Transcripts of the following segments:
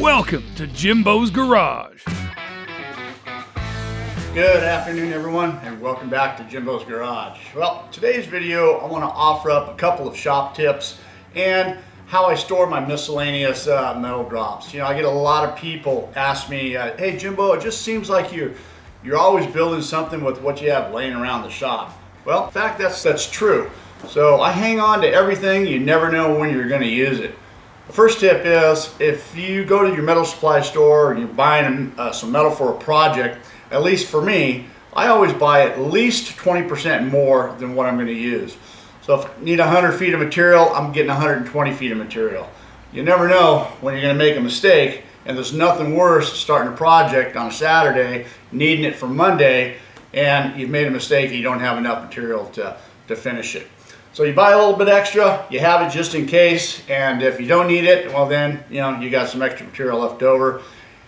Welcome to Jimbo's Garage. Good afternoon, everyone, and welcome back to Jimbo's Garage. Well, today's video, I want to offer up a couple of shop tips and how I store my miscellaneous metal drops. You know, I get a lot of people ask me, hey Jimbo, it just seems like you're always building something with what you have laying around the shop. Well, in fact, that's true. So I hang on to everything. You never know when you're going to use it. The first tip is, if you go to your metal supply store and you're buying some metal for a project, at least for me, I always buy at least 20% more than what I'm going to use. So if I need 100 feet of material, I'm getting 120 feet of material. You never know when you're going to make a mistake, and there's nothing worse than starting a project on a Saturday, needing it for Monday, and you've made a mistake and you don't have enough material to finish it. So you buy a little bit extra, you have it just in case, and if you don't need it, well then, you know, you got some extra material left over,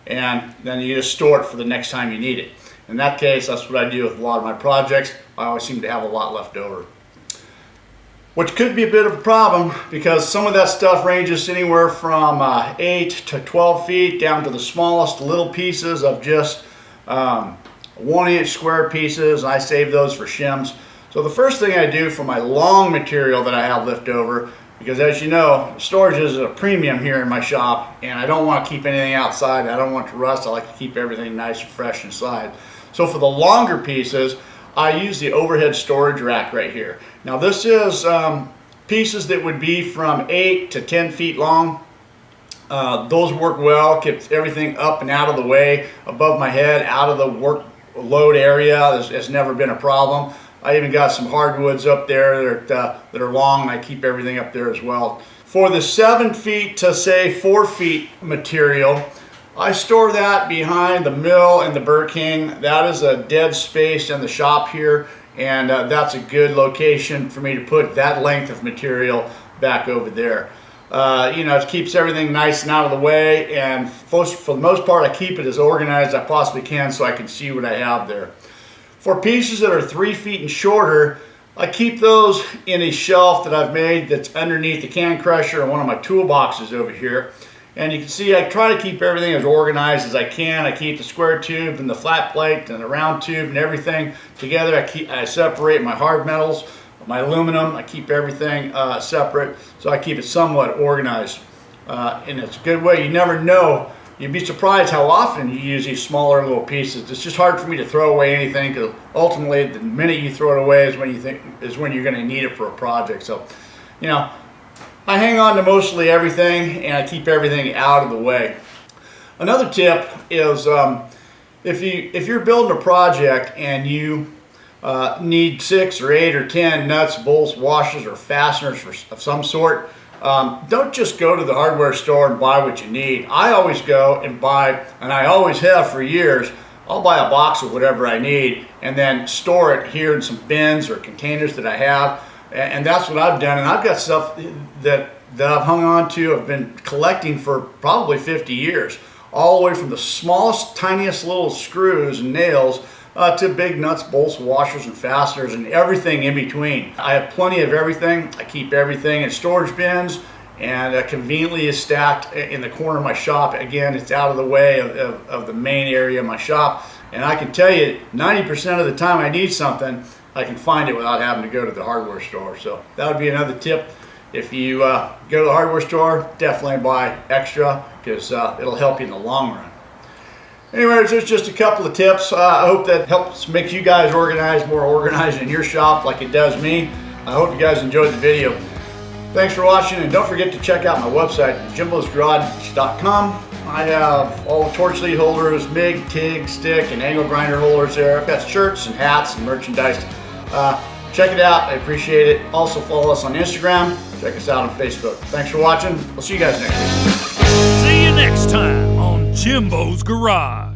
and then you just store it for the next time you need it. In that case, that's what I do with a lot of my projects. I always seem to have a lot left over. Which could be a bit of a problem, because some of that stuff ranges anywhere from 8 to 12 feet down to the smallest little pieces of just 1-inch square pieces. I save those for shims. So the first thing I do for my long material that I have left over, because as you know, storage is a premium here in my shop, and I don't want to keep anything outside. I don't want it to rust. I like to keep everything nice and fresh inside. So for the longer pieces, I use the overhead storage rack right here. Now this is pieces that would be from 8 to 10 feet long. Those work well, keeps everything up and out of the way, above my head, out of the workload area. It's never been a problem. I even got some hardwoods up there that are long, and I keep everything up there as well. For the 7 feet to say 4 feet material, I store that behind the mill and the Burr King. That is a dead space in the shop here, and that's a good location for me to put that length of material back over there. You know, it keeps everything nice and out of the way, and for the most part I keep it as organized as I possibly can so I can see what I have there. For pieces that are 3 feet and shorter, I keep those in a shelf that I've made that's underneath the can crusher and one of my toolboxes over here. And you can see I try to keep everything as organized as I can. I keep the square tube and the flat plate and the round tube and everything together. I separate my hard metals, my aluminum. I keep everything separate, so I keep it somewhat organized. And it's a good way. You never know. You'd be surprised how often you use these smaller little pieces. It's just hard for me to throw away anything, because ultimately the minute you throw it away is when you're going to need it for a project. So, you know, I hang on to mostly everything, and I keep everything out of the way. Another tip is if you're building a project and you need 6 or 8 or 10 nuts, bolts, washers, or fasteners of some sort, don't just go to the hardware store and buy what you need. I always go and buy, and I always have for years, I'll buy a box of whatever I need and then store it here in some bins or containers that I have. And that's what I've done. And I've got stuff that I've hung on to, I've been collecting for probably 50 years. All the way from the smallest, tiniest little screws and nails to big nuts, bolts, washers, and fasteners, and everything in between. I have plenty of everything. I keep everything in storage bins, and conveniently is stacked in the corner of my shop. Again, it's out of the way of the main area of my shop, and I can tell you 90% of the time I need something, I can find it without having to go to the hardware store. So that would be another tip. If you go to the hardware store, definitely buy extra, because it'll help you in the long run. Anyways, there's just a couple of tips. I hope that helps make you guys more organized in your shop like it does me. I hope you guys enjoyed the video. Thanks for watching, and don't forget to check out my website, JIMBO'SGarage.com. I have all the torch lead holders, MIG, TIG, stick, and angle grinder holders there. I've got shirts and hats and merchandise. Check it out. I appreciate it. Also follow us on Instagram. Check us out on Facebook. Thanks for watching. We'll see you guys next week. See you next time on Jimbo's Garage.